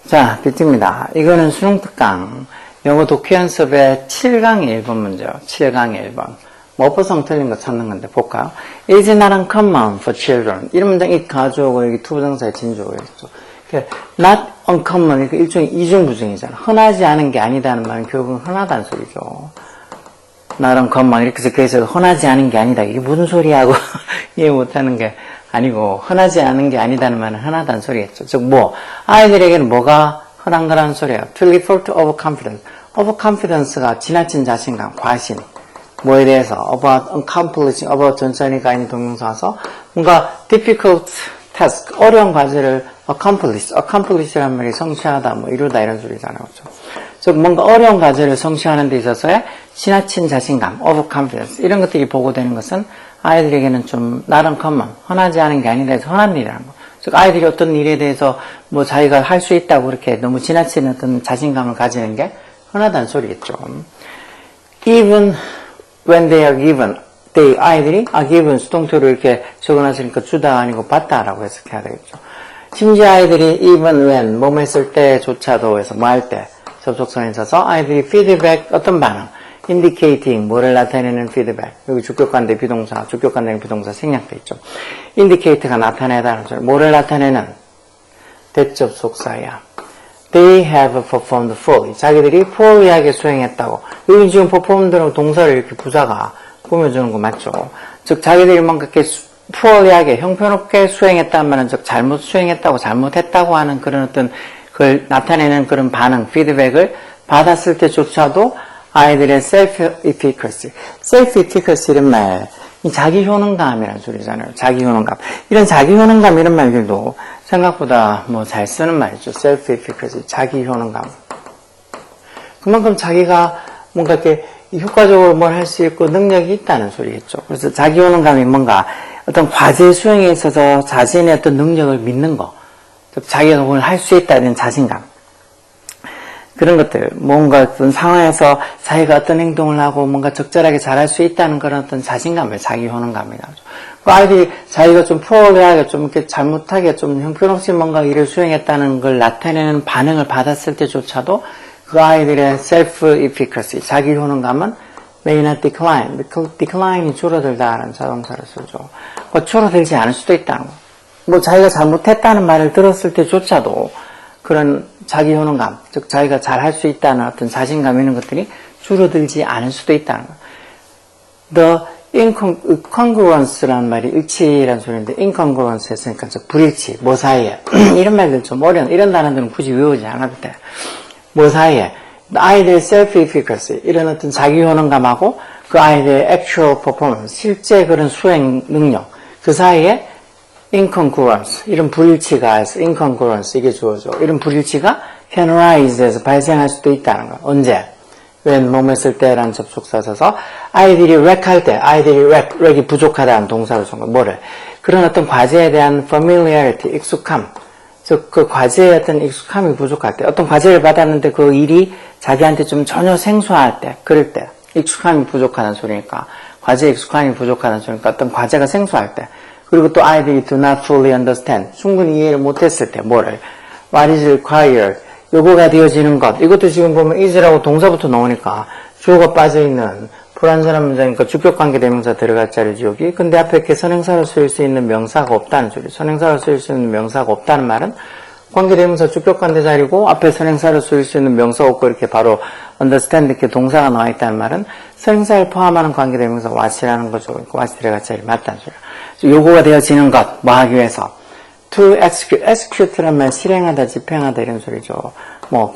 자, 뷰티입니다. 이거는 수능 특강 영어 독해 연습의 7강의 1번 문제요. 7강의 1번. 뭐버성 틀린 거 찾는 건데 볼까요? Is not uncommon for children. 이런 문장 it 가져오고 여기 투부정사의 진주어가 있죠. not uncommon, 일종의 이중부정이잖아. 흔하지 않은 게 아니다는 말은 결국은 흔하다는 소리죠. not uncommon 이렇게 해서 그래서 흔하지 않은 게 아니다. 이게 무슨 소리야 하고 이해 못하는 게 아니고 흔하지 않은 게 아니다는 말은 흔하다는 소리겠죠. 즉 아이들에게는 뭐가 흔한 거라는 소리예요. To refer to overconfidence. overconfidence가 지나친 자신감, 과신. 뭐에 대해서 about accomplishing, about 전천이가 아닌 동명사와서 뭔가 difficult task, 어려운 과제를 accomplish라는 말이 성취하다, 이루다 이런 소리잖아요. 그렇죠? 즉 뭔가 어려운 과제를 성취하는 데 있어서의 지나친 자신감, overconfidence 이런 것들이 보고되는 것은 아이들에게는 좀 not uncommon, 흔하지 않은 게 아니다 해서 흔한 일이라는 거. 즉 아이들이 어떤 일에 대해서 자기가 할 수 있다고 이렇게 너무 지나친 어떤 자신감을 가지는 게 흔하다는 소리겠죠. Even when they are given, 아이들이 are given 수동태로 이렇게 적어놨으니까 주다 아니고 받다라고 해석해야 되겠죠. 심지어 아이들이 even when 뭐뭐 했을 때조차도 해서 할 때 접속선에 있어서 아이들이 feedback 어떤 반응 indicating 뭐를 나타내는 feedback 여기 주격관대 비동사 주격관대 비동사 생략돼 있죠. indicate가 나타내다는 소리 뭐를 나타내는 대접속사야. They have performed fully. 자기들이 fully하게 수행했다고. 여기 지금 performed라고 동사를 이렇게 부사가 꾸며주는 거 맞죠? 즉 자기들이 뭔가 이렇게 fully하게 형편없게 수행했다는 말은 즉 잘못 수행했다고 잘못했다고 하는 그런 어떤 그걸 나타내는 그런 반응 피드백을 받았을 때조차도 아이들의 self-efficacy. self-efficacy 이런 말 자기 효능감이라는 소리잖아요. 자기 효능감. 이런 자기 효능감 이런 말들도 생각보다 잘 쓰는 말이죠. self-efficacy, 자기 효능감. 그만큼 자기가 뭔가 이렇게 효과적으로 뭘 할 수 있고 능력이 있다는 소리겠죠. 그래서 자기 효능감이 뭔가 어떤 과제 수행에 있어서 자신의 어떤 능력을 믿는 거. 즉 자기가 뭘 할 수 있다는 자신감. 그런 것들, 뭔가 어떤 상황에서 자기가 어떤 행동을 하고 뭔가 적절하게 잘할 수 있다는 그런 어떤 자신감을 자기 효능감이라고 하죠. 그 아이들이 자기가 좀 포홀하게 좀 이렇게 잘못하게 좀 형편없이 뭔가 일을 수행했다는 걸 나타내는 반응을 받았을 때조차도 그 아이들의 self-efficacy, 자기 효능감은 may not decline. decline이 줄어들다라는 자동사를 쓰죠. 줄어들지 않을 수도 있다는 거. 자기가 잘못했다는 말을 들었을 때조차도 그런 자기 효능감, 즉 자기가 잘할 수 있다는 어떤 자신감 이런 것들이 줄어들지 않을 수도 있다는 거. The incongruence라는 말이 일치라는 소리인데 incongruence 했으니까 즉 불일치, 뭐 사이에 이런 말들 좀 어려운 이런 단어들은 굳이 외우지 않아도 돼. 뭐 사이에 아이들의 self-efficacy 이런 어떤 자기 효능감하고 그 아이들의 actual performance 실제 그런 수행 능력 그 사이에 incongruence 이런 불일치가 해서 incongruence 이게 주어져. 이런 불일치가 can arise에서 발생할 수도 있다는 거. 언제? when 뭐뭐 했을 때라는 접속사 써서 아이들이 wreck할 때 아이들이 wreck이 부족하다는 동사로 쓴 거. 뭐를? 그런 어떤 과제에 대한 familiarity 익숙함 즉 그 과제에 어떤 익숙함이 부족할 때 어떤 과제를 받았는데 그 일이 자기한테 좀 전혀 생소할 때 그럴 때 익숙함이 부족하다는 소리니까 과제에 익숙함이 부족하다는 소리니까 어떤 과제가 생소할 때 그리고 또 아이들이 do not fully understand 충분히 이해를 못했을 때 뭐를 what is required 요구가 되어지는 것 이것도 지금 보면 is라고 동사부터 나오니까 주어가 빠져있는 불완전한 문장이니까 주격관계 대명사 들어갈 자리지 여기 근데 앞에 이렇게 선행사로 쓰일 수 있는 명사가 없다는 소리 선행사로 쓰일 수 있는 명사가 없다는 말은 관계대명사 주격관계 자리고 앞에 선행사로 쓰일 수 있는 명사 없고 이렇게 바로 understand 이렇게 동사가 나와 있다는 말은 선행사를 포함하는 관계대명사 what이라는 거죠. what 들어갈 자리 맞다는 소리야. 요구가 되어지는 것, 뭐 하기 위해서 to execute, execute란 말 실행하다, 집행하다 이런 소리죠.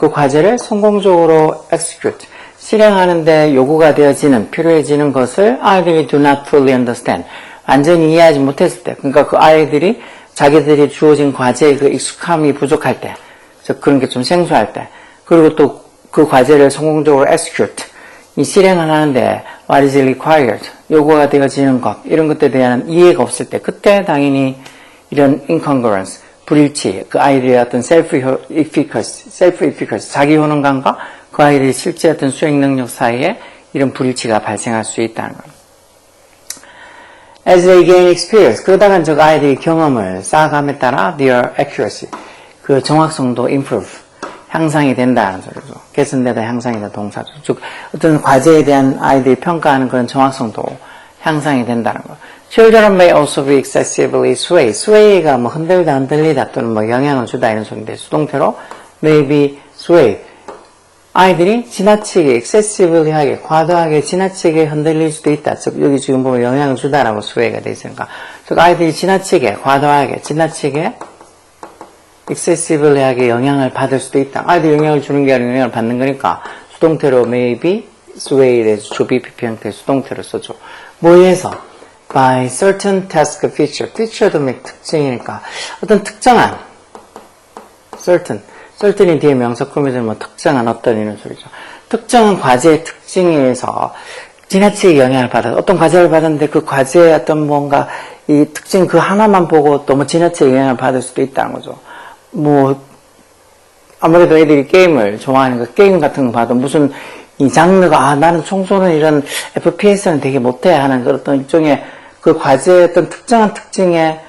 그 과제를 성공적으로 execute, 실행하는데 요구가 되어지는, 필요해지는 것을 아이들이 do not fully understand, 완전히 이해하지 못했을 때, 그러니까 그 아이들이 자기들이 주어진 과제의 그 익숙함이 부족할 때, 즉 그런 게 좀 생소할 때, 그리고 또 그 과제를 성공적으로 execute, 이 실행을 하는데 what is required, 요구가 되어지는 것, 이런 것들에 대한 이해가 없을 때, 그때 당연히 이런 incongruence, 불일치, 그 아이들의 어떤 self-efficacy, 자기 효능감과 그 아이들의 실제 어떤 수행 능력 사이에 이런 불일치가 발생할 수 있다는 것. As they gain experience, 그러다가 저 아이들이 경험을 쌓아감에 따라 their accuracy, 그 정확성도 improve, 향상이 된다는 소리죠. 개선되다 향상이다 동사죠. 즉 어떤 과제에 대한 아이들이 평가하는 그런 정확성도 향상이 된다는 것. Children may also be excessively swayed. sway가 뭐 흔들리다 또는 뭐 영향을 주다 이런 소리인데 수동태로 may be swayed. 아이들이 지나치게 excessively 하게 과도하게 지나치게 흔들릴 수도 있다. 즉 여기 지금 보면 영향을 주다라고 sway가 되어 있으니까 즉 아이들이 지나치게 과도하게 지나치게 excessively 하게 영향을 받을 수도 있다. 아이들이 영향을 주는 게 아니라 영향을 받는 거니까 수동태로 may be swayed에서 주비 PP 형태의 수동태로 써줘. 뭐에서? by certain task feature. feature도 특징이니까 어떤 특정한 certain이 뒤에 명사 꾸며서 뭐 특정한 어떤 이런 소리죠. 특정한 과제의 특징에 의해서 지나치게 영향을 받아서 어떤 과제를 받았는데 그 과제의 어떤 뭔가 이 특징 그 하나만 보고 너무 지나치게 영향을 받을 수도 있다는 거죠. 뭐 아무래도 애들이 게임을 좋아하는 거 게임 같은 거 봐도 무슨 이 장르가 나는 청소는 이런 FPS는 되게 못해 하는 그런 어떤 일종의 그 과제의 어떤 특정한 특징에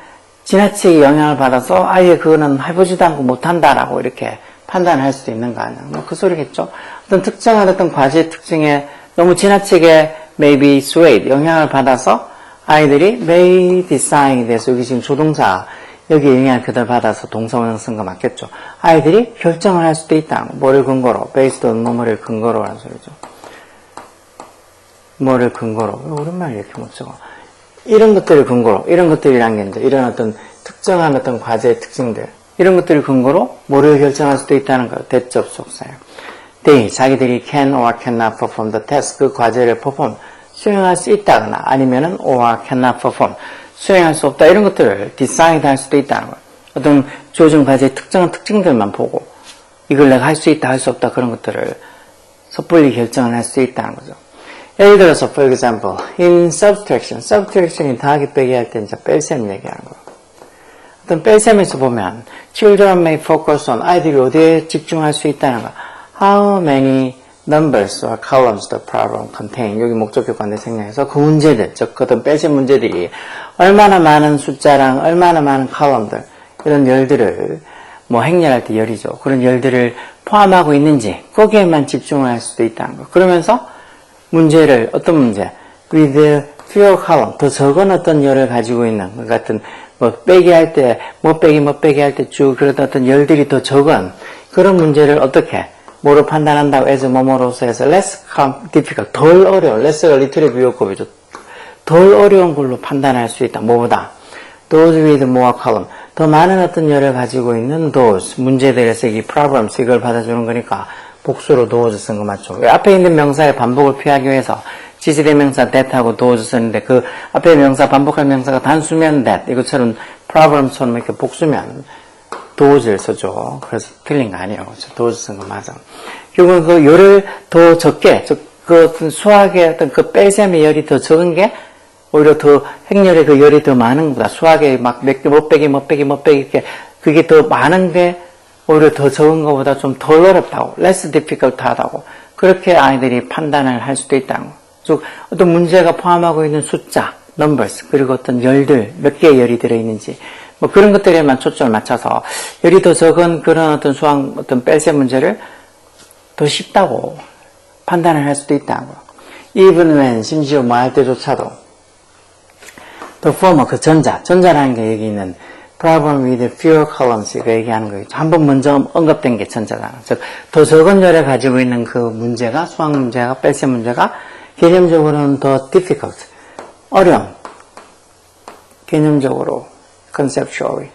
지나치게 영향을 받아서 아예 그거는 해보지도 않고 못한다라고 이렇게 판단할 수도 있는 거 아니야. 뭐 그 소리겠죠. 어떤 특정한 어떤 과제의 특징에 너무 지나치게 maybe swayed 영향을 받아서 아이들이 may decide에서 여기 지금 조동사 여기 영향을 그대로 받아서 동사원형 쓴 거 맞겠죠. 아이들이 결정을 할 수도 있다. 뭐를 근거로? based on 뭐를 근거로 하는 소리죠. 뭐를 근거로? 오랜만에 이렇게 못 적어. 이런 것들을 근거로, 이런 것들이란 게 이제 이런 어떤 특정한 어떤 과제의 특징들, 이런 것들을 근거로 뭐를 결정할 수도 있다는 거예요. 대접속사예요. They, 자기들이 can or cannot perform the task, 그 과제를 perform, 수행할 수 있다거나 아니면은 or cannot perform, 수행할 수 없다 이런 것들을 decide 할 수도 있다는 거예요. 어떤 주어진 과제의 특정한 특징들만 보고 이걸 내가 할 수 있다, 할 수 없다 그런 것들을 섣불리 결정을 할 수 있다는 거죠. 예를 들어서, for example, in subtraction이 더하기 빼기 할 때 이제 뺄셈 얘기하는 거. 어떤 뺄셈에서 보면, children may focus on, 아이들이 어디에 집중할 수 있다는 거. How many numbers or columns the problem contain. 여기 목적격관대 생략해서 그 문제들, 즉, 어떤 뺄셈 문제들이 얼마나 많은 숫자랑 얼마나 많은 컬럼들, 이런 열들을, 뭐 행렬할 때 열이죠. 그런 열들을 포함하고 있는지, 거기에만 집중을 할 수도 있다는 거. 그러면서, 문제를 어떤 문제? with fewer column 더 적은 어떤 열을 가지고 있는 그 같은 뭐 빼기 할 때 뭐 빼기 할 때 쭉 그런 어떤 열들이 더 적은 그런 문제를 어떻게 뭐로 판단한다고 해서 뭐뭐로서 해서 less difficult 덜 어려운 less가 little의 비교급이죠. 덜 어려운 걸로 판단할 수 있다. 뭐보다 those with more column 더 많은 어떤 열을 가지고 있는 those 문제들에서 이 problems 이걸 받아주는 거니까. 복수로 those 쓴 거 맞죠? 앞에 있는 명사의 반복을 피하기 위해서 지시대명사 that하고 those 썼는데 그 앞에 명사 반복할 명사가 단수면 that 이것처럼 problem처럼 이렇게 복수면 those를 써줘. 그래서 틀린 거 아니에요. those 쓴 거 맞아. 결국은 그 열을 더 적게 그 수학의 어떤 그 뺄셈의 열이 더 적은 게 오히려 더 행렬의 그 열이 더 많은 것보다 수학의 막 몇 개 못 빼기 이렇게 그게 더 많은 게 오히려 더 적은 것보다 좀 덜 어렵다고, less difficult 하다고, 그렇게 아이들이 판단을 할 수도 있다는 거. 즉, 어떤 문제가 포함하고 있는 숫자, numbers, 그리고 어떤 열들, 몇 개의 열이 들어있는지, 뭐 그런 것들에만 초점을 맞춰서, 열이 더 적은 그런 어떤 수학, 어떤 뺄셈 문제를 더 쉽다고 판단을 할 수도 있다는 거. even when, 심지어 뭐 할 때조차도, the former, 그 전자라는 게 여기 있는, problem with fewer columns 이거 얘기하는 거예요. 한번 먼저 언급된 게 전자잖아. 즉, 더 적은 열을 가지고 있는 그 문제가 수학 문제가 뺄셈 문제가 개념적으로는 더 difficult 어려운 개념적으로 conceptually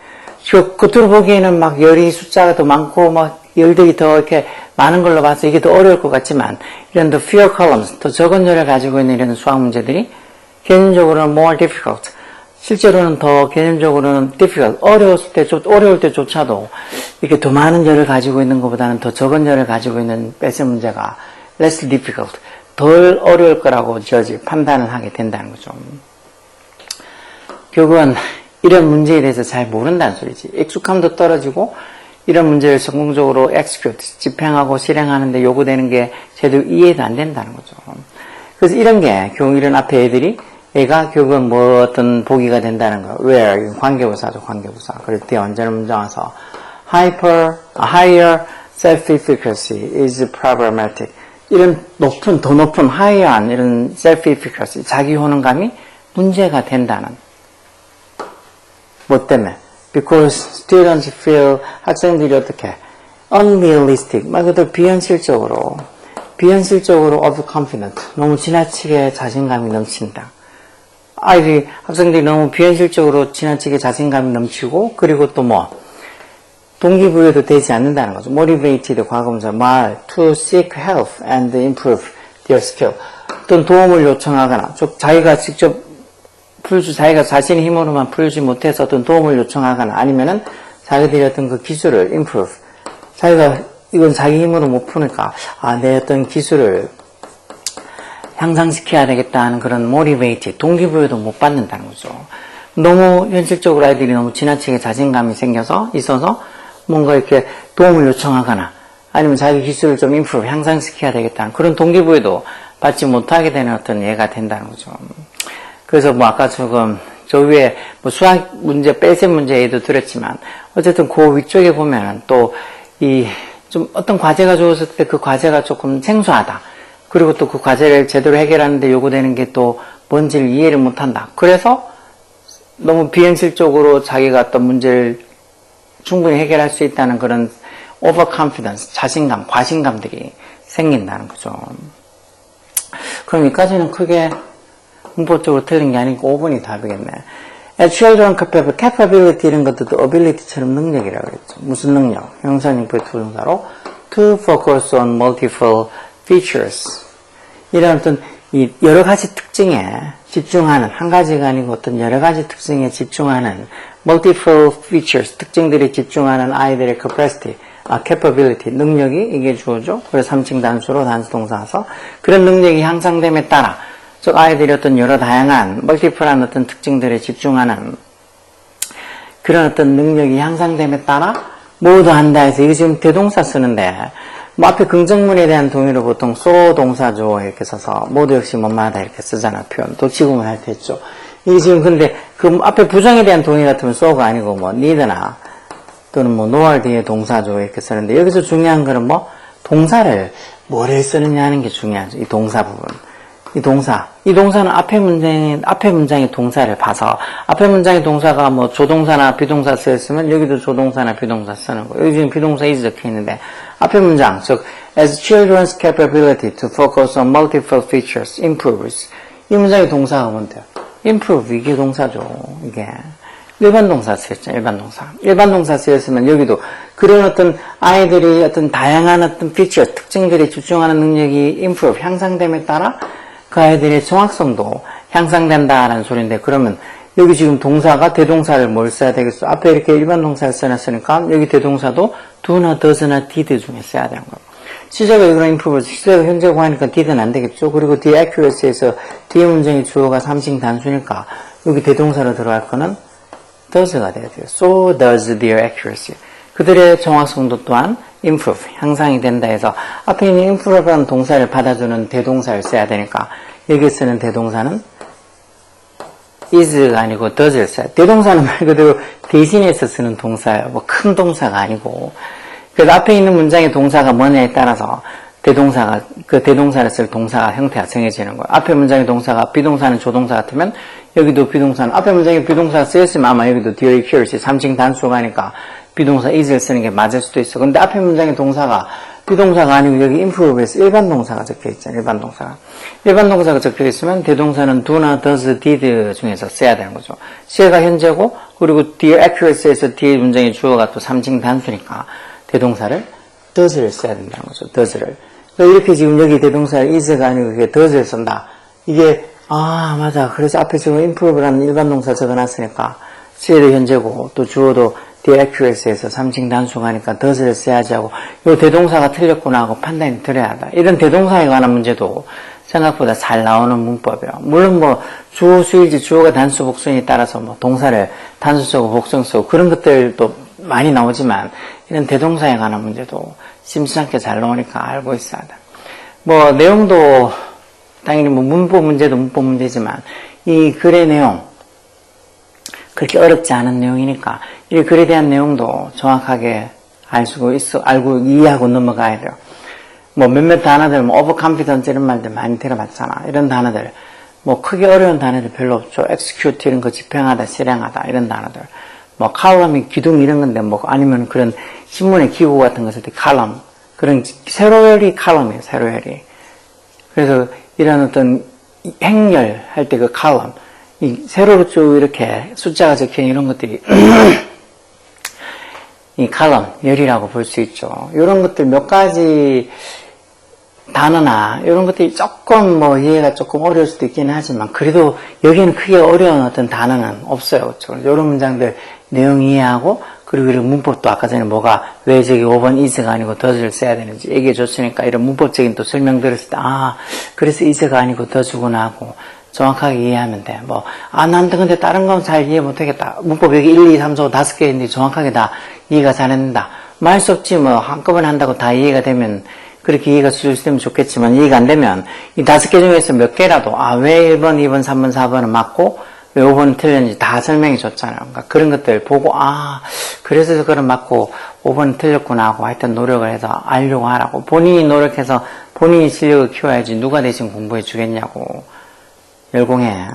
겉으로 보기에는 막 열이 숫자가 더 많고 막 열들이 더 이렇게 많은 걸로 봐서 이게 더 어려울 것 같지만 이런 the fewer columns 더 적은 열을 가지고 있는 이런 수학 문제들이 개념적으로는 more difficult 실제로는 더 개념적으로는 difficult, 어려울 때조차도 이렇게 더 많은 열을 가지고 있는 것보다는 더 적은 열을 가지고 있는 뺄셈 문제가 less difficult, 덜 어려울 거라고 판단을 하게 된다는 거죠. 결국은 이런 문제에 대해서 잘 모른다는 소리지. 익숙함도 떨어지고 이런 문제를 성공적으로 execute, 집행하고 실행하는데 요구되는 게 제대로 이해도 안 된다는 거죠. 그래서 이런 게 결국 이런 앞에 애들이 얘가 결국은 뭐 어떤 보기가 된다는 거. where 관계부사죠, 관계부사. 그럴 때 언제는 문장 와서 higher self-efficacy is problematic. 이런 더 높은 higher한 이런 self-efficacy, 자기 효능감이 문제가 된다는. 뭐 때문에? Because students feel, 학생들이 어떻게? unrealistic, 말 그대로 비현실적으로 overconfident, 너무 지나치게 자신감이 넘친다. 학생들이 너무 비현실적으로 지나치게 자신감이 넘치고, 그리고 또 뭐, 동기부여도 되지 않는다는 거죠. motivated 과거분사 말 to seek help and improve their skill. 어떤 도움을 요청하거나, 즉 자기가 직접 자기가 자신의 힘으로만 풀지 못해서 어떤 도움을 요청하거나, 아니면은 자기들이 어떤 그 기술을 improve, 자기가 이건 자기 힘으로 못 푸니까 내 어떤 기술을 향상시켜야 되겠다 하는 그런 motivated, 동기부여도 못 받는다는 거죠. 너무 현실적으로 아이들이 너무 지나치게 자신감이 있어서 뭔가 이렇게 도움을 요청하거나 아니면 자기 기술을 좀 improve, 향상시켜야 되겠다는 그런 동기부여도 받지 못하게 되는 어떤 예가 된다는 거죠. 그래서 뭐 아까 저 위에 뭐 수학 문제, 뺄셈 문제 예도 드렸지만 어쨌든 그 위쪽에 보면 또 좀 어떤 과제가 주어졌을 때 그 과제가 조금 생소하다. 그리고 또 그 과제를 제대로 해결하는데 요구되는 게 또 뭔지를 이해를 못한다. 그래서 너무 비현실적으로 자기가 어떤 문제를 충분히 해결할 수 있다는 그런 overconfidence, 자신감, 과신감들이 생긴다는 거죠. 그럼 여기까지는 크게 문법적으로 틀린 게 아니고 5번이 답이겠네. As children capability 이런 것들도 ability처럼 능력이라고 그랬죠. 무슨 능력? 형사형용법의 투동사로 to focus on multiple features. 이런 어떤 여러 가지 특징에 집중하는, 한 가지가 아니고 어떤 여러 가지 특징에 집중하는 multiple features, 특징들이 집중하는 아이들의 capacity, capability, 능력이 이게 주어죠. 그래서 3층 단수로 단수동사서 그런 능력이 향상됨에 따라 즉 아이들이 어떤 여러 다양한 멀티플한 어떤 특징들에 집중하는 그런 어떤 능력이 향상됨에 따라 모두 한다 해서 이거 지금 대동사 쓰는데 뭐 앞에 긍정문에 대한 동의를 보통 so 동사죠 이렇게 써서 모두 역시 뭐마다 이렇게 쓰잖아 표현 또 지금은 할 때 했죠. 이게 지금 근데 그 앞에 부정에 대한 동의 같으면 so가 아니고 뭐 need나 또는 뭐 nor 뒤에 동사죠 이렇게 쓰는데 여기서 중요한 거는 뭐 동사를 뭐를 쓰느냐 하는 게 중요하죠. 이 동사 부분. 이 동사는 앞에 문장의 동사를 봐서, 앞에 문장의 동사가 뭐 조동사나 비동사 쓰였으면 여기도 조동사나 비동사 쓰는 거예요. 여기 지금 비동사 is 적혀 있는데, 앞에 문장, 즉, as children's capability to focus on multiple features improves. 이 문장의 동사가 뭔데요? improve, 이게 동사죠. 이게. 일반 동사 쓰였죠, 일반 동사. 일반 동사 쓰였으면 여기도 그런 어떤 아이들이 어떤 다양한 어떤 feature, 특징들이 집중하는 능력이 improve, 향상됨에 따라 그 아이들의 정확성도 향상된다라는 소리인데 그러면 여기 지금 동사가 대동사를 뭘 써야 되겠어? 앞에 이렇게 일반 동사를 써놨으니까 여기 대동사도 do나 does나 did 중에 써야 되는 거예요. 시제가 이거는 improve, 시제가 현재고 하니까 did는 안 되겠죠? 그리고 뒤에 accuracy에서 뒤에 문장의 주어가 3식 단수니까 여기 대동사로 들어갈 거는 does가 돼야 돼요. So does their accuracy. 그들의 정확성도 또한 improve, 향상이 된다 해서 앞에 있는 improve라는 동사를 받아주는 대동사를 써야 되니까 여기 쓰는 대동사는 is가 아니고 does를 써야 돼요. 대동사는 말 그대로 대신해서 쓰는 동사예요. 뭐 큰 동사가 아니고. 그래서 앞에 있는 문장의 동사가 뭐냐에 따라서 대동사가, 그 대동사를 쓸 동사가 형태가 정해지는 거예요. 앞에 문장의 동사가 비동사는 조동사 같으면 여기도 비동사는, 앞에 문장에 비동사가 쓰였으면 아마 여기도 dear accuracy, 3층 단수가 하니까 비동사 is를 쓰는 게 맞을 수도 있어. 근데 앞에 문장의 동사가 비동사가 아니고 여기 improve에서 일반 동사가 적혀 있잖아요. 일반 동사가. 일반 동사가 적혀 있으면 대동사는 do나 does, did 중에서 써야 되는 거죠. 시제가 현재고 그리고 dear accuracy에서 뒤에 문장의 주어가 또 3층 단수니까 대동사를 does를 써야 된다는 거죠. does를. 그러니까 이렇게 지금 여기 대동사를 is가 아니고 그게 does를 쓴다. 이게 맞아. 그래서 앞에 지금 improve라는 일반 동사 적어놨으니까 시제도 현재고 또 주어도 the accuracy에서 3층 단수가 하니까 does를 써야지 하고 이 대동사가 틀렸구나 하고 판단이 들어야 한다. 이런 대동사에 관한 문제도 생각보다 잘 나오는 문법이에요. 물론 뭐 주어, 수일지, 주어가 단수, 복수에 따라서 뭐 동사를 단수 쓰고 복수 쓰고 그런 것들도 많이 나오지만 이런 대동사에 관한 문제도 심심찮게 잘 나오니까 알고 있어야 돼. 뭐 내용도 당연히 뭐 문법 문제도 문법 문제지만 이 글의 내용 그렇게 어렵지 않은 내용이니까 이 글에 대한 내용도 정확하게 알고 이해하고 넘어가야 돼요. 뭐 몇몇 단어들, 뭐 overconfidence 이런 말들 많이 들어봤잖아. 이런 단어들, 뭐 크게 어려운 단어들 별로 없죠. execute 이런 거 집행하다, 실행하다 이런 단어들. 뭐 column이 기둥 이런 건데 뭐 아니면 그런 신문의 기구 같은 것을 때 column 그런 세로열이 column이에요. 세로열이. 그래서 이런 어떤 행렬 할 때 그 column 이 세로로 쭉 이렇게 숫자가 적혀있는 이런 것들이 이 column 열이라고 볼 수 있죠. 이런 것들 몇 가지 단어나 이런 것들이 조금 뭐 이해가 조금 어려울 수도 있긴 하지만 그래도 여기는 크게 어려운 어떤 단어는 없어요. 그렇죠? 이런 문장들 내용 이해하고 그리고 이런 문법도 아까 전에 뭐가 왜 저기 5번 is가 아니고 does를 써야 되는지 얘기해 줬으니까 이런 문법적인 또 설명 들었을 때 그래서 is가 아니고 does구나 하고 정확하게 이해하면 돼. 뭐 난 근데 다른 건 잘 이해 못하겠다. 문법 여기 1, 2, 3, 4, 5개 있는데 정확하게 다 이해가 잘 안 된다. 말 수 없지 뭐 한꺼번에 한다고 다 이해가 되면 그렇게 이해가 되면 좋겠지만 이해가 안 되면 이 5개 중에서 몇 개라도 왜 1번, 2번, 3번, 4번은 맞고 왜 5번은 틀렸는지 다 설명해 줬잖아요. 그러니까 그런 것들 보고 그래서 그건 맞고 5번은 틀렸구나 하고 하여튼 노력을 해서 알려고 하라고. 본인이 노력해서 본인이 실력을 키워야지 누가 대신 공부해 주겠냐고. 열공해.